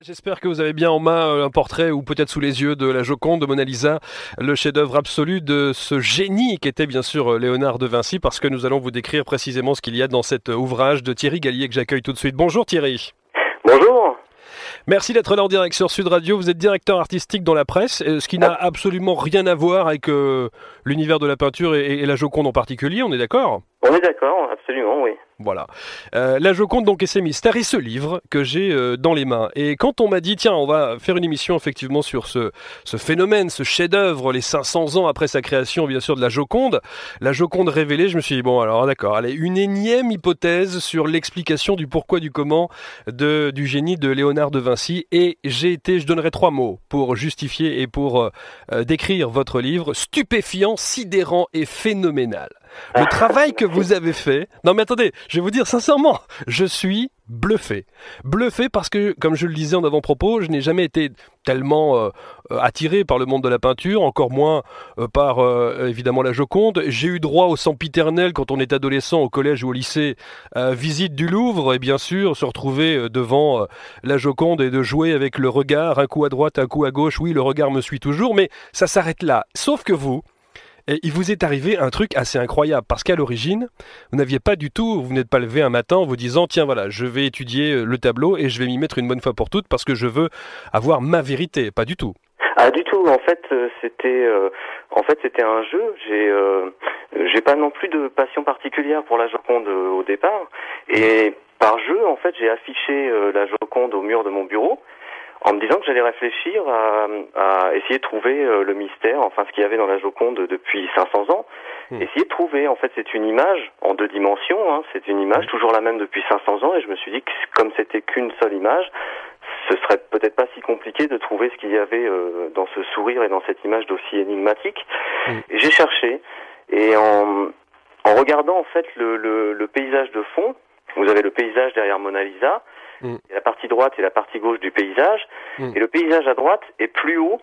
J'espère que vous avez bien en main un portrait ou peut-être sous les yeux de la Joconde de Mona Lisa, le chef-d'œuvre absolu de ce génie qu'était bien sûr Léonard de Vinci, parce que nous allons vous décrire précisément ce qu'il y a dans cet ouvrage de Thierry Gallier que j'accueille tout de suite. Bonjour Thierry. Bonjour. Merci d'être là en direct sur Sud Radio. Vous êtes directeur artistique dans la presse, ce qui n'a absolument rien à voir avec l'univers de la peinture et la Joconde en particulier, on est d'accord ? On est d'accord, absolument, oui. Voilà. La Joconde donc et ses mystères et ce livre que j'ai dans les mains. Et quand on m'a dit tiens on va faire une émission effectivement sur ce phénomène, ce chef-d'œuvre, les 500 ans après sa création bien sûr de la Joconde révélée, je me suis dit bon alors d'accord, allez une énième hypothèse sur l'explication du pourquoi du comment du génie de Léonard de Vinci et je donnerai 3 mots pour justifier et pour décrire votre livre: stupéfiant, sidérant et phénoménal. Le travail que vous avez fait... Non mais attendez, je vais vous dire sincèrement, je suis bluffé. Bluffé parce que, comme je le disais en avant-propos, je n'ai jamais été tellement attiré par le monde de la peinture, encore moins par évidemment la Joconde. J'ai eu droit au sempiternel quand on est adolescent au collège ou au lycée, visite du Louvre et bien sûr se retrouver devant la Joconde et de jouer avec le regard, un coup à droite, un coup à gauche. Oui, le regard me suit toujours, mais ça s'arrête là. Sauf que vous... Et il vous est arrivé un truc assez incroyable, parce qu'à l'origine, vous n'aviez pas du tout, vous n'êtes pas levé un matin en vous disant, tiens voilà, je vais étudier le tableau et je vais m'y mettre une bonne fois pour toutes parce que je veux avoir ma vérité, pas du tout. Ah du tout, en fait c'était un jeu. J'ai pas non plus de passion particulière pour la Joconde au départ, et par jeu en fait j'ai affiché la Joconde au mur de mon bureau, en me disant que j'allais réfléchir à essayer de trouver le mystère, enfin ce qu'il y avait dans la Joconde depuis 500 ans. Essayer de trouver, en fait c'est une image en 2 dimensions, hein, c'est une image toujours la même depuis 500 ans, et je me suis dit que comme c'était qu'une seule image, ce serait peut-être pas si compliqué de trouver ce qu'il y avait dans ce sourire et dans cette image d'aussi énigmatique. Et j'ai cherché, et en regardant en fait le paysage de fond, vous avez le paysage derrière Mona Lisa, et la partie droite et la partie gauche du paysage, et le paysage à droite est plus haut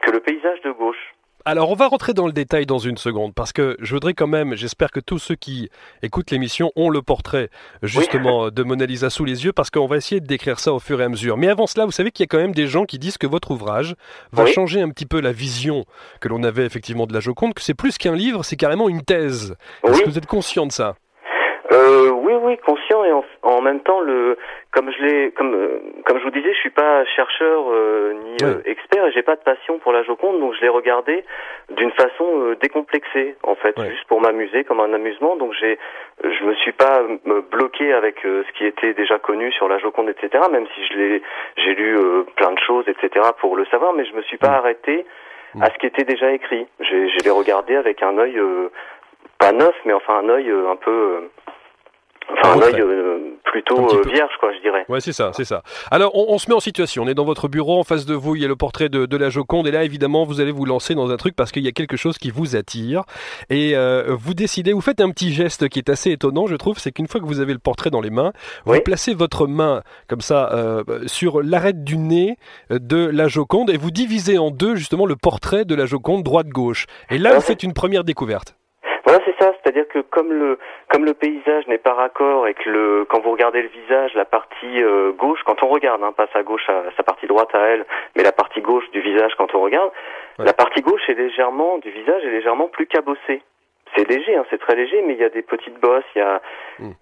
que le paysage de gauche. Alors on va rentrer dans le détail dans une seconde, parce que je voudrais quand même, j'espère que tous ceux qui écoutent l'émission ont le portrait justement de Mona Lisa sous les yeux, parce qu'on va essayer de décrire ça au fur et à mesure. Mais avant cela, vous savez qu'il y a quand même des gens qui disent que votre ouvrage va changer un petit peu la vision que l'on avait effectivement de la Joconde, que c'est plus qu'un livre, c'est carrément une thèse. Est-ce que vous êtes conscient de ça ? Oui, conscient, et en même temps, comme je vous disais, je suis pas chercheur ni expert, et j'ai pas de passion pour la Joconde, donc je l'ai regardé d'une façon décomplexée, en fait, juste pour m'amuser, comme un amusement. Donc je me suis pas bloqué avec ce qui était déjà connu sur la Joconde, etc. Même si j'ai lu plein de choses, etc. pour le savoir, mais je me suis pas arrêté à ce qui était déjà écrit. Je l'ai regardé avec un œil pas neuf, mais enfin un œil un peu un œil plutôt vierge, quoi, je dirais. Ouais, c'est ça. Alors, on se met en situation. On est dans votre bureau, en face de vous, il y a le portrait de la Joconde. Et là, évidemment, vous allez vous lancer dans un truc parce qu'il y a quelque chose qui vous attire. Et vous décidez, vous faites un petit geste qui est assez étonnant, je trouve. C'est qu'une fois que vous avez le portrait dans les mains, vous placez votre main, comme ça, sur l'arête du nez de la Joconde et vous divisez en deux, justement, le portrait de la Joconde droite-gauche. Et là, vous faites une première découverte. Voilà, c'est ça, c'est-à-dire que comme le paysage n'est pas raccord et que quand vous regardez le visage, la partie gauche, quand on regarde, pas sa gauche, sa partie droite à elle, mais la partie gauche du visage quand on regarde, la partie gauche du visage est légèrement plus cabossée. C'est léger, c'est très léger, mais il y a des petites bosses, Et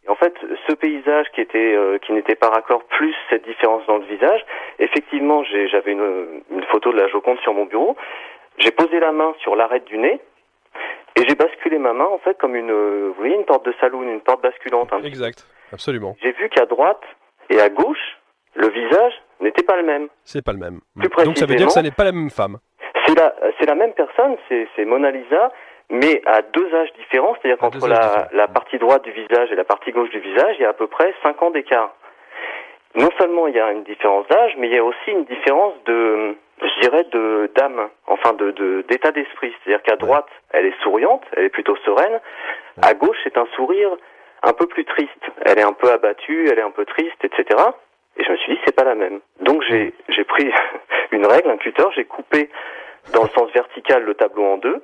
en fait, ce paysage qui n'était pas raccord, plus cette différence dans le visage, effectivement, j'avais une photo de la Joconde sur mon bureau, j'ai posé la main sur l'arête du nez, et j'ai basculé ma main, en fait, comme vous voyez, une porte de saloon, une porte basculante. Exact, absolument. J'ai vu qu'à droite et à gauche, le visage n'était pas le même. C'est pas le même. Donc ça veut dire que ça n'est pas la même femme. C'est la même personne, c'est Mona Lisa, mais à 2 âges différents, c'est-à-dire qu'entre la partie droite du visage et la partie gauche du visage, il y a à peu près 5 ans d'écart. Non seulement il y a une différence d'âge, mais il y a aussi une différence d'âme, enfin d'état d'esprit. C'est-à-dire qu'à droite, elle est souriante, elle est plutôt sereine. À gauche, c'est un sourire un peu plus triste. Elle est un peu abattue, elle est un peu triste, etc. Et je me suis dit, c'est pas la même. Donc j'ai pris une règle, un cutter, j'ai coupé dans le sens vertical le tableau en 2.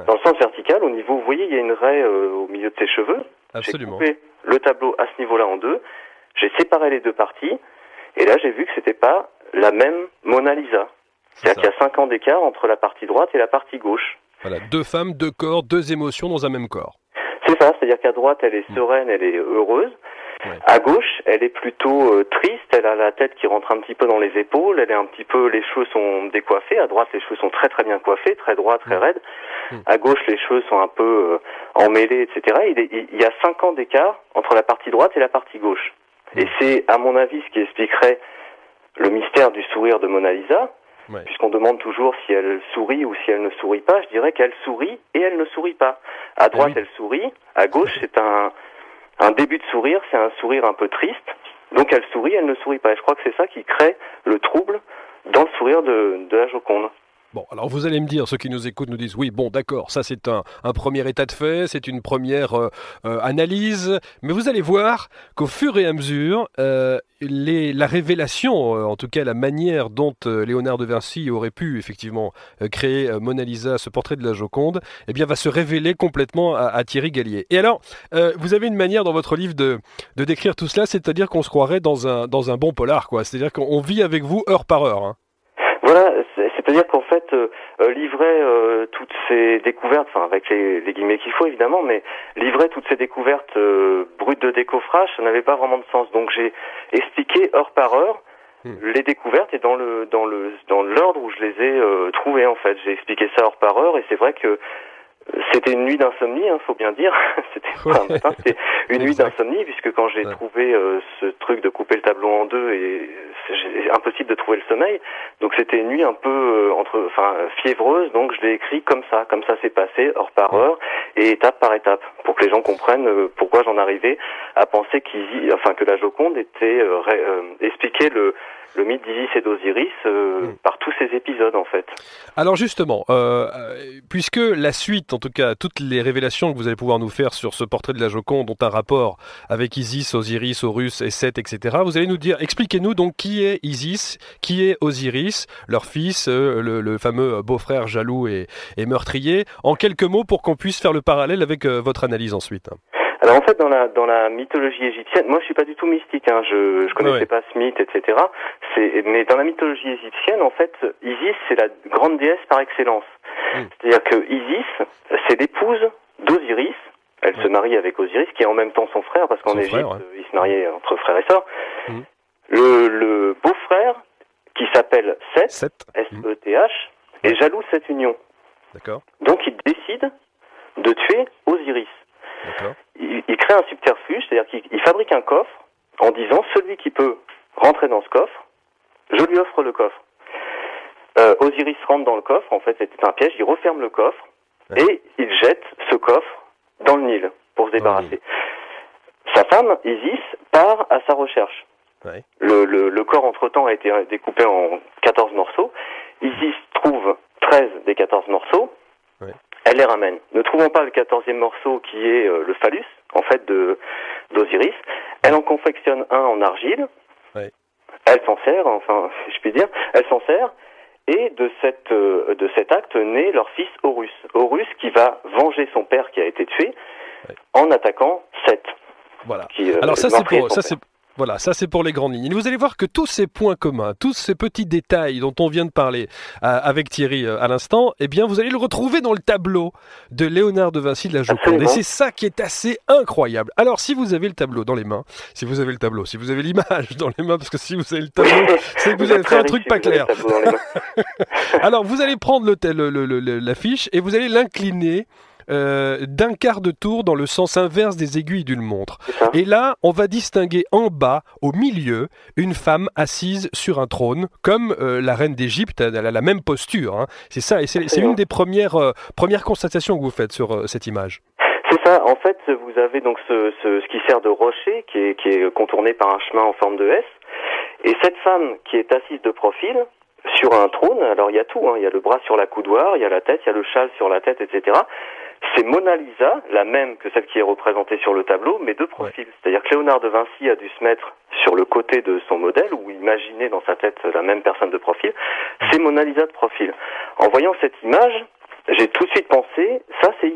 Dans le sens vertical, au niveau, vous voyez, il y a une raie au milieu de ses cheveux. Absolument. J'ai coupé le tableau à ce niveau-là en 2. J'ai séparé les 2 parties. Et là, j'ai vu que c'était pas la même Mona Lisa. C'est-à-dire qu'il y a 5 ans d'écart entre la partie droite et la partie gauche. Voilà, 2 femmes, 2 corps, 2 émotions dans un même corps. C'est ça, c'est-à-dire qu'à droite, elle est sereine, elle est heureuse. Ouais. À gauche, elle est plutôt triste, elle a la tête qui rentre un petit peu dans les épaules, elle est un petit peu, les cheveux sont décoiffés. À droite, les cheveux sont très très bien coiffés, très droits, très raides. À gauche, les cheveux sont un peu emmêlés, etc. Il y a 5 ans d'écart entre la partie droite et la partie gauche. Et c'est, à mon avis, ce qui expliquerait le mystère du sourire de Mona Lisa. Ouais. Puisqu'on demande toujours si elle sourit ou si elle ne sourit pas, je dirais qu'elle sourit et elle ne sourit pas. À droite, elle sourit. À gauche, c'est un début de sourire, c'est un sourire un peu triste. Donc elle sourit, elle ne sourit pas. Et je crois que c'est ça qui crée le trouble dans le sourire de la Joconde. Bon, alors vous allez me dire, ceux qui nous écoutent nous disent, oui, bon, d'accord, ça c'est un premier état de fait, c'est une première analyse, mais vous allez voir qu'au fur et à mesure, la révélation, en tout cas la manière dont Léonard de Vinci aurait pu effectivement créer Mona Lisa, ce portrait de la Joconde, eh bien va se révéler complètement à Thierry Gallier. Et alors, vous avez une manière dans votre livre de décrire tout cela, c'est-à-dire qu'on se croirait dans un bon polar, quoi. C'est-à-dire qu'on vit avec vous heure par heure, hein. Voilà, c'est-à-dire qu'en fait, livrer toutes ces découvertes, enfin avec les guillemets qu'il faut évidemment, mais livrer toutes ces découvertes brutes de décoffrage, ça n'avait pas vraiment de sens. Donc j'ai expliqué heure par heure les découvertes et dans l'ordre où je les ai trouvées en fait. J'ai expliqué ça heure par heure et c'est vrai que c'était une nuit d'insomnie, faut bien dire. C'était pas un matin, c'était une nuit d'insomnie puisque quand j'ai trouvé ce truc de couper le tableau en deux et c'est impossible de trouver le sommeil. Donc c'était une nuit un peu fiévreuse, donc je l'ai écrit comme ça s'est passé, heure par heure et étape par étape, pour que les gens comprennent pourquoi j'en arrivais à penser que la Joconde était expliquait le mythe d'Isis et d'Osiris par tous ces épisodes en fait. Alors justement, puisque la suite, en tout cas toutes les révélations que vous allez pouvoir nous faire sur ce portrait de la Joconde ont un rapport avec Isis, Osiris, Horus et Seth, etc., vous allez nous dire, expliquez-nous donc qui est Isis, qui est Osiris, leur fils, le fameux beau-frère jaloux et meurtrier, en quelques mots pour qu'on puisse faire le parallèle avec votre analyse ensuite. Alors en fait dans la mythologie égyptienne, moi je suis pas du tout mystique, je connaissais pas ce mythe, etc. Mais dans la mythologie égyptienne, en fait, Isis c'est la grande déesse par excellence. C'est-à-dire que Isis c'est l'épouse d'Osiris. Elle se marie avec Osiris, qui est en même temps son frère, parce qu'en Égypte ils se mariaient entre frères et sœurs. Le beau-frère qui s'appelle Seth, S-E-T-H, est jaloux de cette union. D'accord. Donc il décide de tuer Osiris. Il crée un subterfuge, c'est-à-dire qu'il fabrique un coffre en disant celui qui peut rentrer dans ce coffre, je lui offre le coffre. Osiris rentre dans le coffre, en fait c'était un piège, il referme le coffre et il jette ce coffre dans le Nil pour se débarrasser. Sa femme, Isis, part à sa recherche. Le corps entre-temps a été découpé en 14 morceaux. Isis trouve 13 des 14 morceaux. Elle les ramène. Ne trouvant pas le 14e morceau qui est le phallus, en fait, d'Osiris, elle en confectionne un en argile. Elle s'en sert, enfin, si je puis dire, elle s'en sert, et de cet acte naît leur fils Horus. Horus qui va venger son père qui a été tué en attaquant Seth. Voilà. Alors ça c'est pour les grandes lignes. Et vous allez voir que tous ces points communs, tous ces petits détails dont on vient de parler avec Thierry à l'instant, eh bien vous allez le retrouver dans le tableau de Léonard de Vinci de la Joconde. Et c'est ça qui est assez incroyable. Alors si vous avez le tableau dans les mains, si vous avez l'image dans les mains, parce que si vous avez le tableau, c'est que vous avez fait un truc pas clair. Alors vous allez prendre l'affiche et vous allez l'incliner d'un quart de tour dans le sens inverse des aiguilles d'une montre. Et là, on va distinguer en bas, au milieu, une femme assise sur un trône, comme la reine d'Égypte, elle a la même posture. C'est ça, et c'est une des premières constatations que vous faites sur cette image. C'est ça, en fait, vous avez donc ce qui sert de rocher, qui est contourné par un chemin en forme de S, et cette femme qui est assise de profil, sur un trône, alors il y a tout, il y a le bras sur la coudoir, il y a la tête, il y a le châle sur la tête, etc. C'est Mona Lisa, la même que celle qui est représentée sur le tableau, mais de profil. C'est-à-dire que Léonard de Vinci a dû se mettre sur le côté de son modèle, ou imaginer dans sa tête la même personne de profil. C'est Mona Lisa de profil. En voyant cette image, j'ai tout de suite pensé, ça c'est